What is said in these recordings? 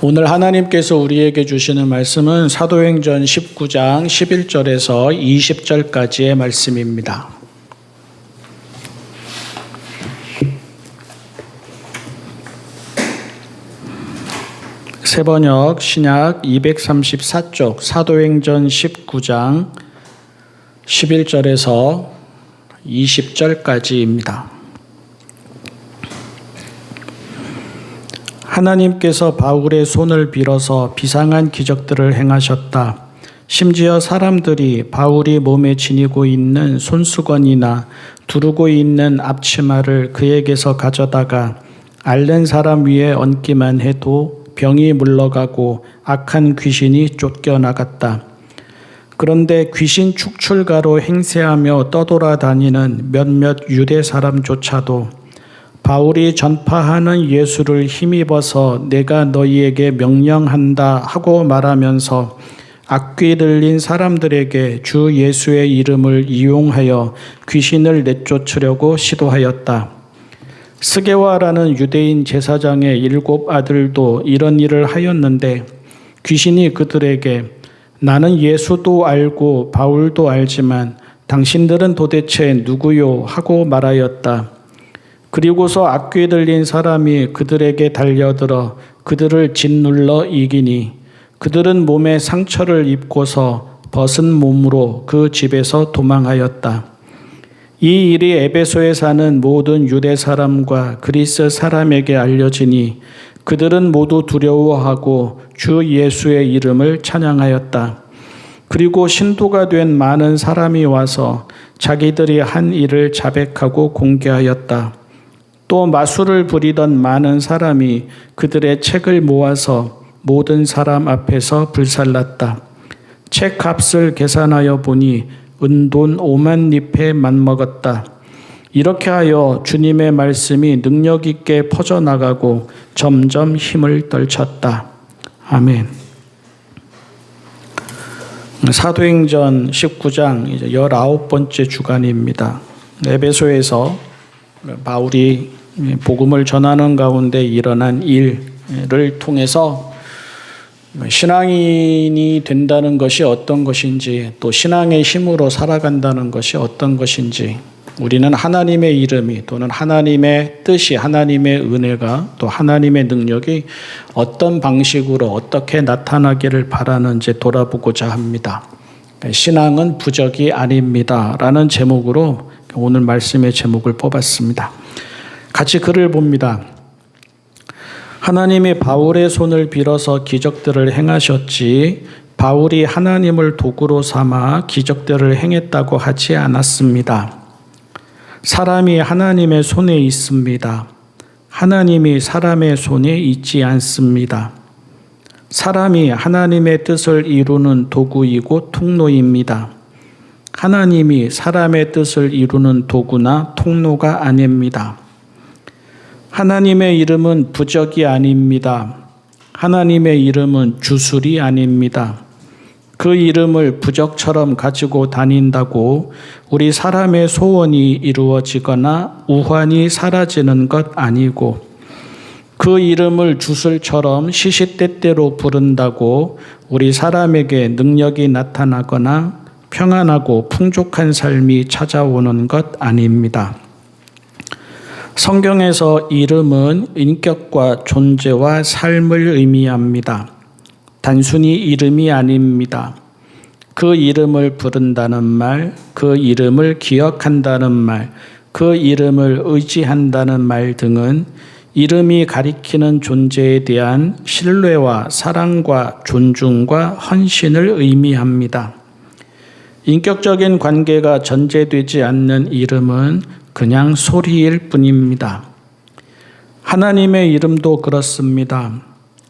오늘 하나님께서 우리에게 주시는 말씀은 사도행전 19장 11절에서 20절까지의 말씀입니다. 새번역 신약 234쪽 사도행전 19장 11절에서 20절까지입니다. 하나님께서 바울의 손을 빌어서 비상한 기적들을 행하셨다. 심지어 사람들이 바울이 몸에 지니고 있는 손수건이나 두르고 있는 앞치마를 그에게서 가져다가 앓는 사람 위에 얹기만 해도 병이 물러가고 악한 귀신이 쫓겨나갔다. 그런데 귀신 축출가로 행세하며 떠돌아다니는 몇몇 유대 사람조차도 바울이 전파하는 예수를 힘입어서 내가 너희에게 명령한다 하고 말하면서 악귀 들린 사람들에게 주 예수의 이름을 이용하여 귀신을 내쫓으려고 시도하였다. 스게와라는 유대인 제사장의 7 아들도 이런 일을 하였는데 귀신이 그들에게 나는 예수도 알고 바울도 알지만 당신들은 도대체 누구요? 하고 말하였다. 그리고서 악귀 들린 사람이 그들에게 달려들어 그들을 짓눌러 이기니 그들은 몸에 상처를 입고서 벗은 몸으로 그 집에서 도망하였다. 이 일이 에베소에 사는 모든 유대 사람과 그리스 사람에게 알려지니 그들은 모두 두려워하고 주 예수의 이름을 찬양하였다. 그리고 신도가 된 많은 사람이 와서 자기들이 한 일을 자백하고 공개하였다. 또 마술을 부리던 많은 사람이 그들의 책을 모아서 모든 사람 앞에서 불살랐다. 책 값을 계산하여 보니 은돈 5만 립에 맞먹었다. 이렇게 하여 주님의 말씀이 능력 있게 퍼져나가고 점점 힘을 떨쳤다. 아멘. 사도행전 19장 이제 19번째 주간입니다. 에베소에서 바울이 복음을 전하는 가운데 일어난 일을 통해서 신앙인이 된다는 것이 어떤 것인지, 또 신앙의 힘으로 살아간다는 것이 어떤 것인지, 우리는 하나님의 이름이 또는 하나님의 뜻이, 하나님의 은혜가 또 하나님의 능력이 어떤 방식으로 어떻게 나타나기를 바라는지 돌아보고자 합니다. 신앙은 부적이 아닙니다 라는 제목으로 오늘 말씀의 제목을 뽑았습니다. 같이 글을 봅니다. 하나님이 바울의 손을 빌어서 기적들을 행하셨지 바울이 하나님을 도구로 삼아 기적들을 행했다고 하지 않았습니다. 사람이 하나님의 손에 있습니다. 하나님이 사람의 손에 있지 않습니다. 사람이 하나님의 뜻을 이루는 도구이고 통로입니다. 하나님이 사람의 뜻을 이루는 도구나 통로가 아닙니다. 하나님의 이름은 부적이 아닙니다. 하나님의 이름은 주술이 아닙니다. 그 이름을 부적처럼 가지고 다닌다고 우리 사람의 소원이 이루어지거나 우환이 사라지는 것 아니고, 그 이름을 주술처럼 시시때때로 부른다고 우리 사람에게 능력이 나타나거나 평안하고 풍족한 삶이 찾아오는 것 아닙니다. 성경에서 이름은 인격과 존재와 삶을 의미합니다. 단순히 이름이 아닙니다. 그 이름을 부른다는 말, 그 이름을 기억한다는 말, 그 이름을 의지한다는 말 등은 이름이 가리키는 존재에 대한 신뢰와 사랑과 존중과 헌신을 의미합니다. 인격적인 관계가 전제되지 않는 이름은 그냥 소리일 뿐입니다. 하나님의 이름도 그렇습니다.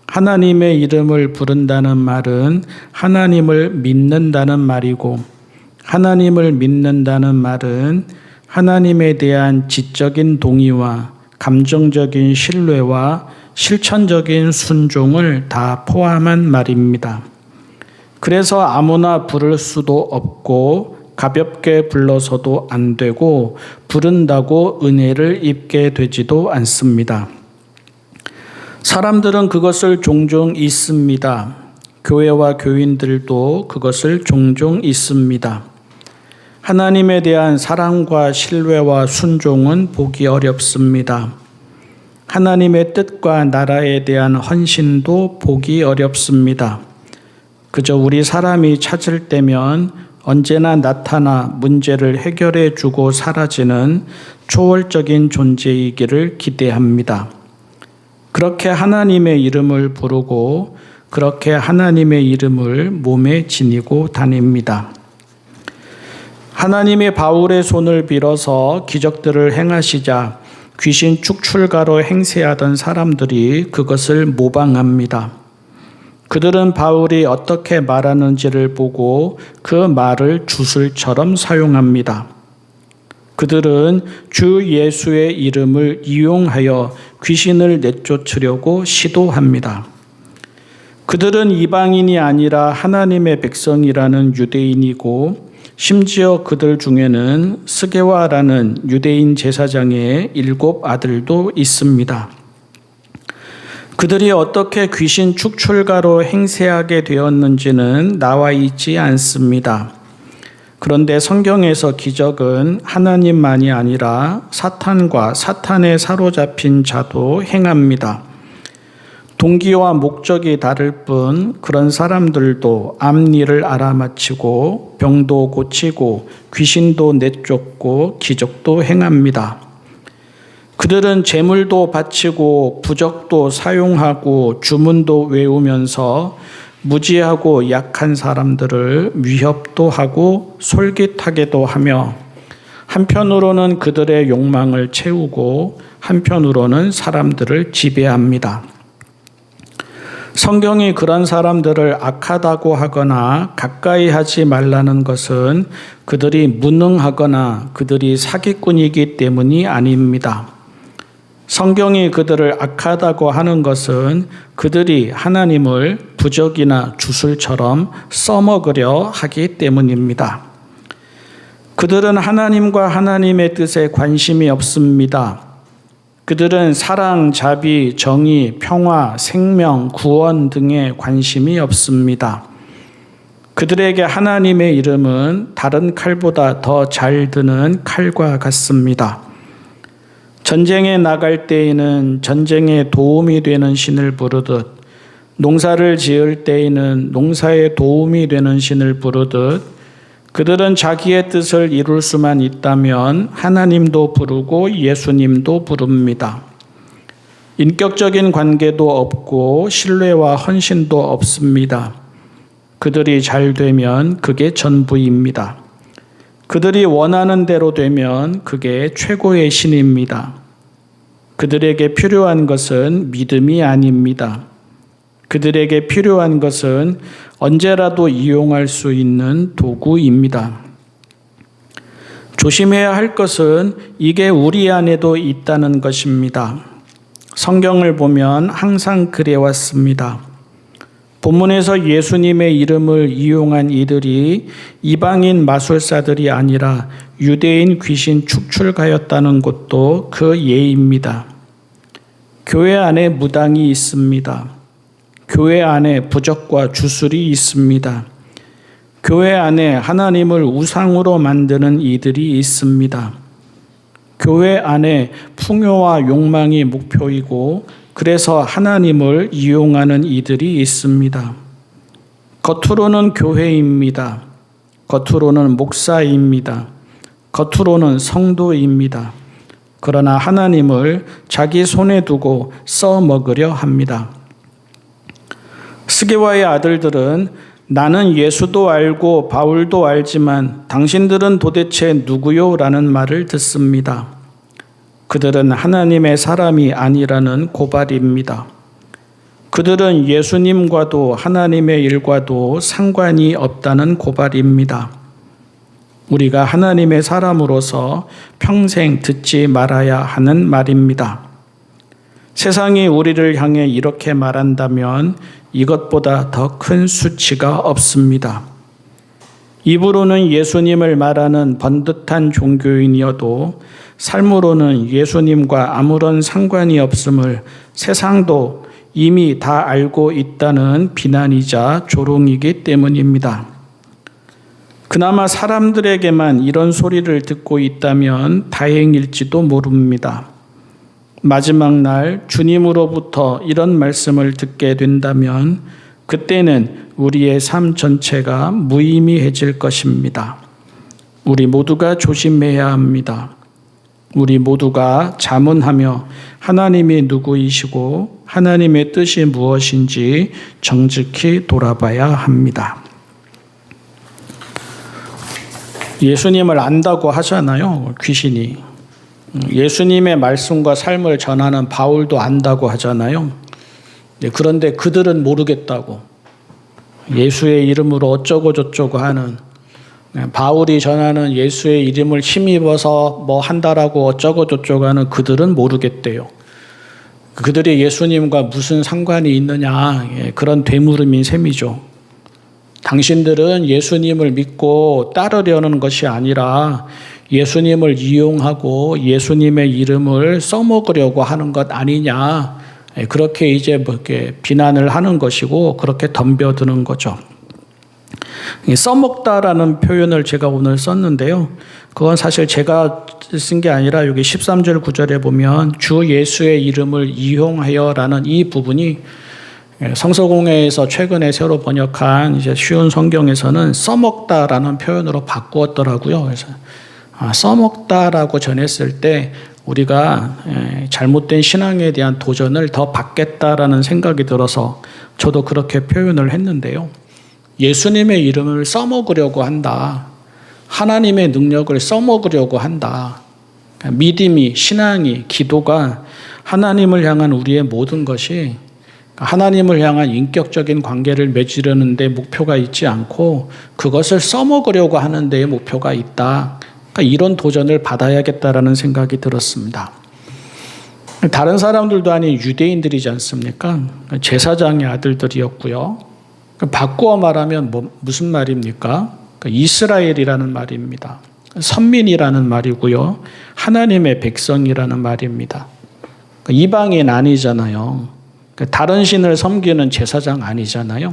하나님의 이름을 부른다는 말은 하나님을 믿는다는 말이고, 하나님을 믿는다는 말은 하나님에 대한 지적인 동의와 감정적인 신뢰와 실천적인 순종을 다 포함한 말입니다. 그래서 아무나 부를 수도 없고 가볍게 불러서도 안 되고 부른다고 은혜를 입게 되지도 않습니다. 사람들은 그것을 종종 잊습니다. 교회와 교인들도 그것을 종종 잊습니다. 하나님에 대한 사랑과 신뢰와 순종은 보기 어렵습니다. 하나님의 뜻과 나라에 대한 헌신도 보기 어렵습니다. 그저 우리 사람이 찾을 때면 언제나 나타나 문제를 해결해 주고 사라지는 초월적인 존재이기를 기대합니다. 그렇게 하나님의 이름을 부르고 그렇게 하나님의 이름을 몸에 지니고 다닙니다. 하나님이 바울의 손을 빌어서 기적들을 행하시자 귀신 축출가로 행세하던 사람들이 그것을 모방합니다. 그들은 바울이 어떻게 말하는지를 보고 그 말을 주술처럼 사용합니다. 그들은 주 예수의 이름을 이용하여 귀신을 내쫓으려고 시도합니다. 그들은 이방인이 아니라 하나님의 백성이라는 유대인이고 심지어 그들 중에는 스게와라는 유대인 제사장의 7 아들도 있습니다. 그들이 어떻게 귀신 축출가로 행세하게 되었는지는 나와 있지 않습니다. 그런데 성경에서 기적은 하나님만이 아니라 사탄과 사탄에 사로잡힌 자도 행합니다. 동기와 목적이 다를 뿐 그런 사람들도 앞일을 알아맞히고 병도 고치고 귀신도 내쫓고 기적도 행합니다. 그들은 제물도 바치고 부적도 사용하고 주문도 외우면서 무지하고 약한 사람들을 위협도 하고 솔깃하게도 하며 한편으로는 그들의 욕망을 채우고 한편으로는 사람들을 지배합니다. 성경이 그런 사람들을 악하다고 하거나 가까이 하지 말라는 것은 그들이 무능하거나 그들이 사기꾼이기 때문이 아닙니다. 성경이 그들을 악하다고 하는 것은 그들이 하나님을 부적이나 주술처럼 써먹으려 하기 때문입니다. 그들은 하나님과 하나님의 뜻에 관심이 없습니다. 그들은 사랑, 자비, 정의, 평화, 생명, 구원 등에 관심이 없습니다. 그들에게 하나님의 이름은 다른 칼보다 더 잘 드는 칼과 같습니다. 전쟁에 나갈 때에는 전쟁에 도움이 되는 신을 부르듯 농사를 지을 때에는 농사에 도움이 되는 신을 부르듯 그들은 자기의 뜻을 이룰 수만 있다면 하나님도 부르고 예수님도 부릅니다. 인격적인 관계도 없고 신뢰와 헌신도 없습니다. 그들이 잘 되면 그게 전부입니다. 그들이 원하는 대로 되면 그게 최고의 신입니다. 그들에게 필요한 것은 믿음이 아닙니다. 그들에게 필요한 것은 언제라도 이용할 수 있는 도구입니다. 조심해야 할 것은 이게 우리 안에도 있다는 것입니다. 성경을 보면 항상 그래왔습니다. 본문에서 예수님의 이름을 이용한 이들이 이방인 마술사들이 아니라 유대인 귀신 축출가였다는 것도 그 예입니다. 교회 안에 무당이 있습니다. 교회 안에 부적과 주술이 있습니다. 교회 안에 하나님을 우상으로 만드는 이들이 있습니다. 교회 안에 풍요와 욕망이 목표이고 그래서 하나님을 이용하는 이들이 있습니다. 겉으로는 교회입니다. 겉으로는 목사입니다. 겉으로는 성도입니다. 그러나 하나님을 자기 손에 두고 써먹으려 합니다. 스게와의 아들들은 나는 예수도 알고 바울도 알지만 당신들은 도대체 누구요? 라는 말을 듣습니다. 그들은 하나님의 사람이 아니라는 고발입니다. 그들은 예수님과도 하나님의 일과도 상관이 없다는 고발입니다. 우리가 하나님의 사람으로서 평생 듣지 말아야 하는 말입니다. 세상이 우리를 향해 이렇게 말한다면 이것보다 더 큰 수치가 없습니다. 입으로는 예수님을 말하는 번듯한 종교인이어도 삶으로는 예수님과 아무런 상관이 없음을 세상도 이미 다 알고 있다는 비난이자 조롱이기 때문입니다. 그나마 사람들에게만 이런 소리를 듣고 있다면 다행일지도 모릅니다. 마지막 날 주님으로부터 이런 말씀을 듣게 된다면 그때는 우리의 삶 전체가 무의미해질 것입니다. 우리 모두가 조심해야 합니다. 우리 모두가 자문하며 하나님이 누구이시고 하나님의 뜻이 무엇인지 정직히 돌아봐야 합니다. 예수님을 안다고 하잖아요, 귀신이. 예수님의 말씀과 삶을 전하는 바울도 안다고 하잖아요. 그런데 그들은 모르겠다고. 예수의 이름으로 어쩌고 저쩌고 하는, 바울이 전하는 예수의 이름을 힘입어서 뭐 한다라고 어쩌고 저쩌고 하는 그들은 모르겠대요. 그들이 예수님과 무슨 상관이 있느냐, 그런 되물음인 셈이죠. 당신들은 예수님을 믿고 따르려는 것이 아니라 예수님을 이용하고 예수님의 이름을 써먹으려고 하는 것 아니냐, 그렇게 이제 이렇게 비난을 하는 것이고 그렇게 덤벼드는 거죠. 써먹다라는 표현을 제가 오늘 썼는데요. 그건 사실 제가 쓴 게 아니라 여기 13절 9절에 보면 주 예수의 이름을 이용하여라는 이 부분이 성서공회에서 최근에 새로 번역한 이제 쉬운 성경에서는 써먹다라는 표현으로 바꾸었더라고요. 그래서 써먹다라고 전했을 때 우리가 잘못된 신앙에 대한 도전을 더 받겠다라는 생각이 들어서 저도 그렇게 표현을 했는데요. 예수님의 이름을 써먹으려고 한다. 하나님의 능력을 써먹으려고 한다. 믿음이, 신앙이, 기도가 하나님을 향한 우리의 모든 것이 하나님을 향한 인격적인 관계를 맺으려는 데 목표가 있지 않고 그것을 써먹으려고 하는 데에 목표가 있다. 그러니까 이런 도전을 받아야겠다라는 생각이 들었습니다. 다른 사람들도 아닌 유대인들이지 않습니까? 제사장의 아들들이었고요. 바꾸어 말하면 무슨 말입니까? 이스라엘이라는 말입니다. 선민이라는 말이고요. 하나님의 백성이라는 말입니다. 이방인 아니잖아요. 다른 신을 섬기는 제사장 아니잖아요.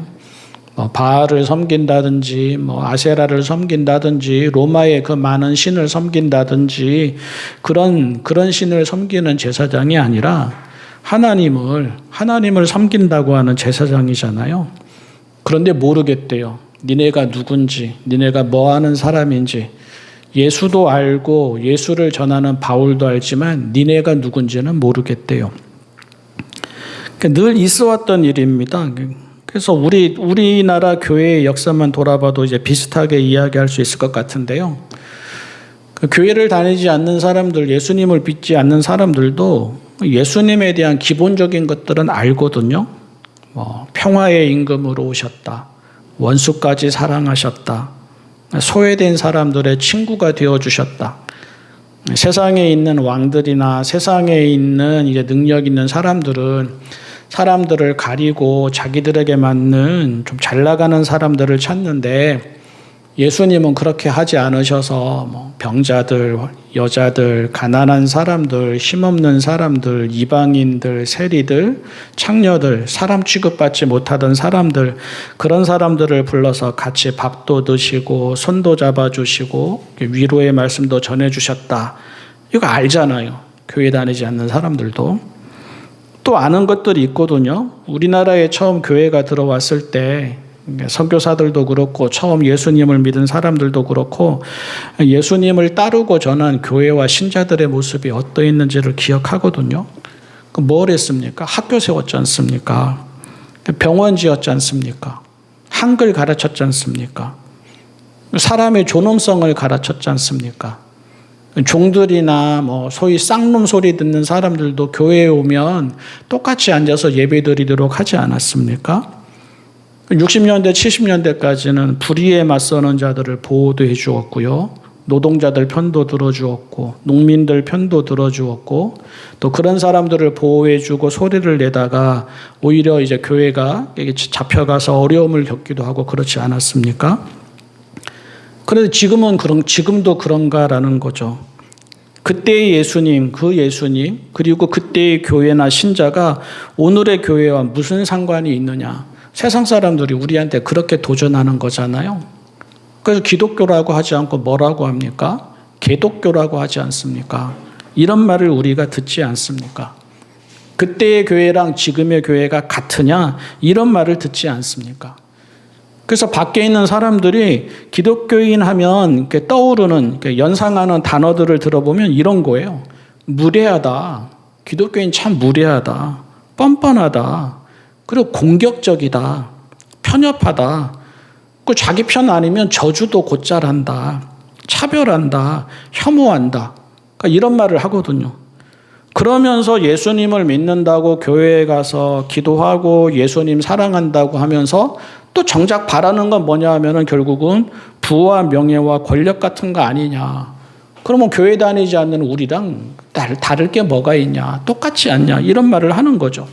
바알을 섬긴다든지 아세라를 섬긴다든지 로마의 그 많은 신을 섬긴다든지 그런 신을 섬기는 제사장이 아니라 하나님을 섬긴다고 하는 제사장이잖아요. 그런데 모르겠대요. 니네가 누군지, 니네가 뭐 하는 사람인지. 예수도 알고 예수를 전하는 바울도 알지만 니네가 누군지는 모르겠대요. 늘 있어왔던 일입니다. 그래서 우리나라 교회의 역사만 돌아봐도 이제 비슷하게 이야기할 수 있을 것 같은데요. 교회를 다니지 않는 사람들, 예수님을 믿지 않는 사람들도 예수님에 대한 기본적인 것들은 알거든요. 평화의 임금으로 오셨다. 원수까지 사랑하셨다. 소외된 사람들의 친구가 되어주셨다. 세상에 있는 왕들이나 세상에 있는 이제 능력 있는 사람들을 가리고 자기들에게 맞는 좀 잘 나가는 사람들을 찾는데 예수님은 그렇게 하지 않으셔서 병자들, 여자들, 가난한 사람들, 힘없는 사람들, 이방인들, 세리들, 창녀들, 사람 취급받지 못하던 사람들, 그런 사람들을 불러서 같이 밥도 드시고 손도 잡아주시고 위로의 말씀도 전해주셨다. 이거 알잖아요. 교회 다니지 않는 사람들도. 또 아는 것들이 있거든요. 우리나라에 처음 교회가 들어왔을 때 선교사들도 그렇고 처음 예수님을 믿은 사람들도 그렇고 예수님을 따르고 전한 교회와 신자들의 모습이 어떠했는지를 기억하거든요. 뭘 했습니까? 학교 세웠지 않습니까? 병원 지었지 않습니까? 한글 가르쳤지 않습니까? 사람의 존엄성을 가르쳤지 않습니까? 종들이나 소위 쌍놈 소리 듣는 사람들도 교회에 오면 똑같이 앉아서 예배드리도록 하지 않았습니까? 60년대, 70년대까지는 불의에 맞서는 자들을 보호도 해주었고요. 노동자들 편도 들어주었고 농민들 편도 들어주었고 또 그런 사람들을 보호해주고 소리를 내다가 오히려 이제 교회가 잡혀가서 어려움을 겪기도 하고 그렇지 않았습니까? 그런데 지금도 그런가라는 거죠. 그때의 예수님, 그 예수님, 그리고 그때의 교회나 신자가 오늘의 교회와 무슨 상관이 있느냐. 세상 사람들이 우리한테 그렇게 도전하는 거잖아요. 그래서 기독교라고 하지 않고 뭐라고 합니까? 개독교라고 하지 않습니까? 이런 말을 우리가 듣지 않습니까? 그때의 교회랑 지금의 교회가 같으냐? 이런 말을 듣지 않습니까? 그래서 밖에 있는 사람들이 기독교인 하면 이렇게 떠오르는, 이렇게 연상하는 단어들을 들어보면 이런 거예요. 무례하다. 기독교인 참 무례하다. 뻔뻔하다. 그리고 공격적이다. 편협하다. 그 자기 편 아니면 저주도 곧잘 한다. 차별한다. 혐오한다. 그러니까 이런 말을 하거든요. 그러면서 예수님을 믿는다고 교회에 가서 기도하고 예수님 사랑한다고 하면서 또 정작 바라는 건 뭐냐 하면은 결국은 부와 명예와 권력 같은 거 아니냐. 그러면 교회 다니지 않는 우리랑 다를 게 뭐가 있냐. 똑같지 않냐. 이런 말을 하는 거죠.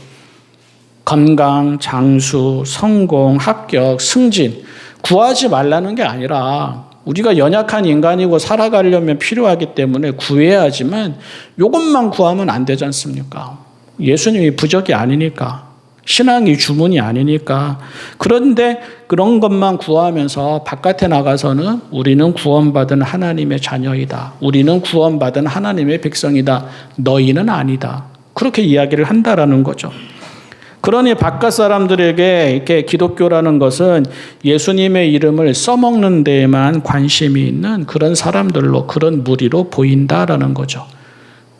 건강, 장수, 성공, 합격, 승진 구하지 말라는 게 아니라 우리가 연약한 인간이고 살아가려면 필요하기 때문에 구해야 하지만 이것만 구하면 안 되지 않습니까? 예수님이 부적이 아니니까. 신앙이 주문이 아니니까. 그런데 그런 것만 구하면서 바깥에 나가서는 우리는 구원받은 하나님의 자녀이다. 우리는 구원받은 하나님의 백성이다. 너희는 아니다. 그렇게 이야기를 한다라는 거죠. 그러니 바깥 사람들에게 이렇게 기독교라는 것은 예수님의 이름을 써먹는 데에만 관심이 있는 그런 사람들로, 그런 무리로 보인다라는 거죠.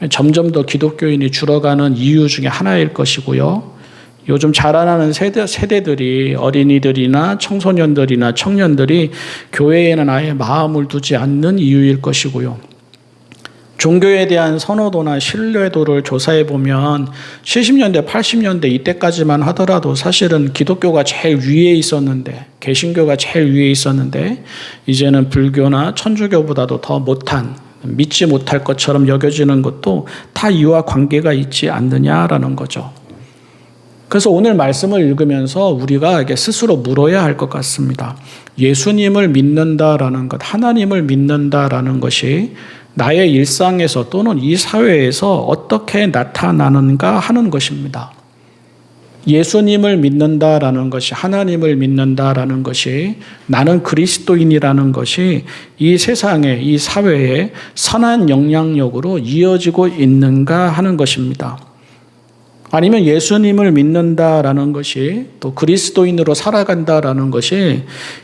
점점 더 기독교인이 줄어가는 이유 중에 하나일 것이고요. 요즘 자라나는 세대들이, 어린이들이나 청소년들이나 청년들이 교회에는 아예 마음을 두지 않는 이유일 것이고요. 종교에 대한 선호도나 신뢰도를 조사해 보면 70년대, 80년대 이때까지만 하더라도 사실은 기독교가 제일 위에 있었는데, 개신교가 제일 위에 있었는데 이제는 불교나 천주교보다도 더 못한, 믿지 못할 것처럼 여겨지는 것도 다 이와 관계가 있지 않느냐라는 거죠. 그래서 오늘 말씀을 읽으면서 우리가 이게 스스로 물어야 할 것 같습니다. 예수님을 믿는다라는 것, 하나님을 믿는다라는 것이 나의 일상에서 또는 이 사회에서 어떻게 나타나는가 하는 것입니다. 예수님을 믿는다라는 것이, 하나님을 믿는다라는 것이, 나는 그리스도인이라는 것이 이 세상에, 이 사회에 선한 영향력으로 이어지고 있는가 하는 것입니다. 아니면 예수님을 믿는다라는 것이, 또 그리스도인으로 살아간다라는 것이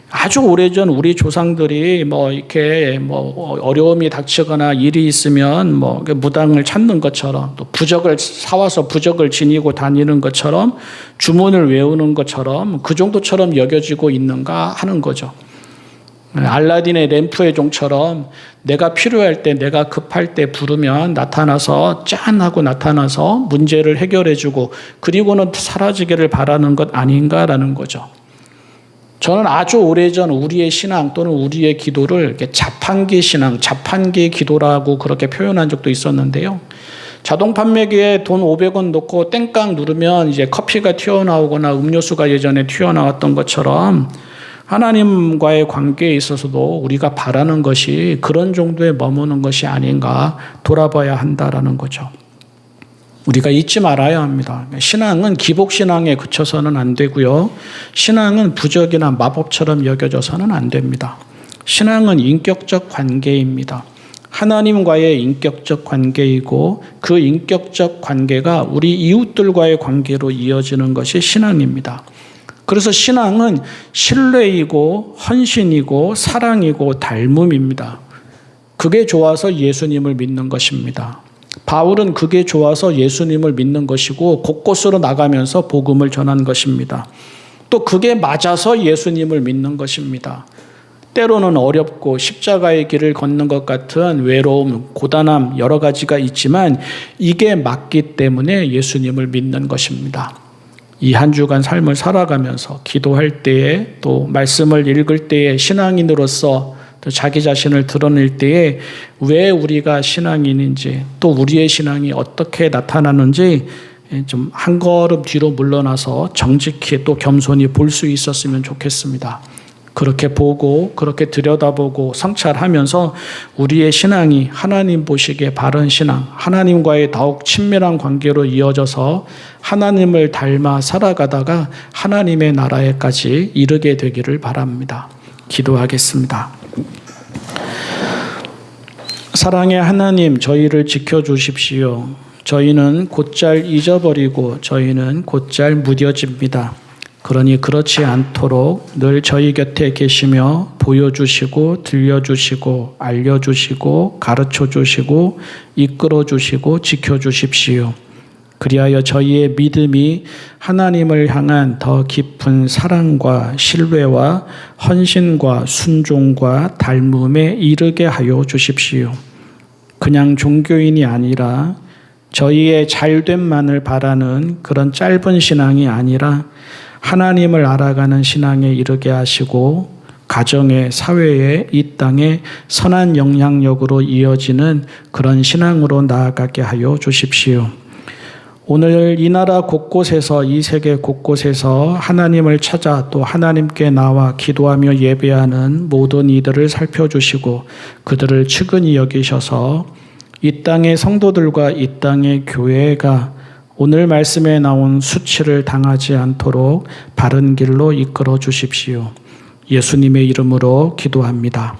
아주 오래전 우리 조상들이 이렇게 어려움이 닥치거나 일이 있으면 무당을 찾는 것처럼, 또 부적을 사와서 부적을 지니고 다니는 것처럼, 주문을 외우는 것처럼 그 정도처럼 여겨지고 있는가 하는 거죠. 알라딘의 램프의 종처럼 내가 필요할 때, 내가 급할 때 부르면 나타나서 짠 하고 나타나서 문제를 해결해주고 그리고는 사라지기를 바라는 것 아닌가라는 거죠. 저는 아주 오래전 우리의 신앙 또는 우리의 기도를 이렇게 자판기 신앙, 자판기 기도라고 그렇게 표현한 적도 있었는데요. 자동 판매기에 돈 500원 넣고 땡깡 누르면 이제 커피가 튀어나오거나 음료수가 예전에 튀어나왔던 것처럼 하나님과의 관계에 있어서도 우리가 바라는 것이 그런 정도에 머무는 것이 아닌가 돌아봐야 한다라는 거죠. 우리가 잊지 말아야 합니다. 신앙은 기복신앙에 그쳐서는 안 되고요. 신앙은 부적이나 마법처럼 여겨져서는 안 됩니다. 신앙은 인격적 관계입니다. 하나님과의 인격적 관계이고 그 인격적 관계가 우리 이웃들과의 관계로 이어지는 것이 신앙입니다. 그래서 신앙은 신뢰이고 헌신이고 사랑이고 닮음입니다. 그게 좋아서 예수님을 믿는 것입니다. 바울은 그게 좋아서 예수님을 믿는 것이고 곳곳으로 나가면서 복음을 전한 것입니다. 또 그게 맞아서 예수님을 믿는 것입니다. 때로는 어렵고 십자가의 길을 걷는 것 같은 외로움, 고단함 여러 가지가 있지만 이게 맞기 때문에 예수님을 믿는 것입니다. 이 한 주간 삶을 살아가면서 기도할 때에 또 말씀을 읽을 때에 신앙인으로서 또 자기 자신을 드러낼 때에 왜 우리가 신앙인인지 또 우리의 신앙이 어떻게 나타나는지 좀 한 걸음 뒤로 물러나서 정직히 또 겸손히 볼 수 있었으면 좋겠습니다. 그렇게 보고 그렇게 들여다보고 성찰하면서 우리의 신앙이 하나님 보시기에 바른 신앙, 하나님과의 더욱 친밀한 관계로 이어져서 하나님을 닮아 살아가다가 하나님의 나라에까지 이르게 되기를 바랍니다. 기도하겠습니다. 사랑의 하나님, 저희를 지켜주십시오. 저희는 곧잘 잊어버리고 저희는 곧잘 무뎌집니다. 그러니 그렇지 않도록 늘 저희 곁에 계시며 보여주시고 들려주시고 알려주시고 가르쳐주시고 이끌어주시고 지켜주십시오. 그리하여 저희의 믿음이 하나님을 향한 더 깊은 사랑과 신뢰와 헌신과 순종과 닮음에 이르게 하여 주십시오. 그냥 종교인이 아니라 저희의 잘됨만을 바라는 그런 짧은 신앙이 아니라 하나님을 알아가는 신앙에 이르게 하시고 가정에, 사회에, 이 땅에 선한 영향력으로 이어지는 그런 신앙으로 나아가게 하여 주십시오. 오늘 이 나라 곳곳에서, 이 세계 곳곳에서 하나님을 찾아 또 하나님께 나와 기도하며 예배하는 모든 이들을 살펴주시고 그들을 측은히 여기셔서 이 땅의 성도들과 이 땅의 교회가 오늘 말씀에 나온 수치를 당하지 않도록 바른 길로 이끌어 주십시오. 예수님의 이름으로 기도합니다.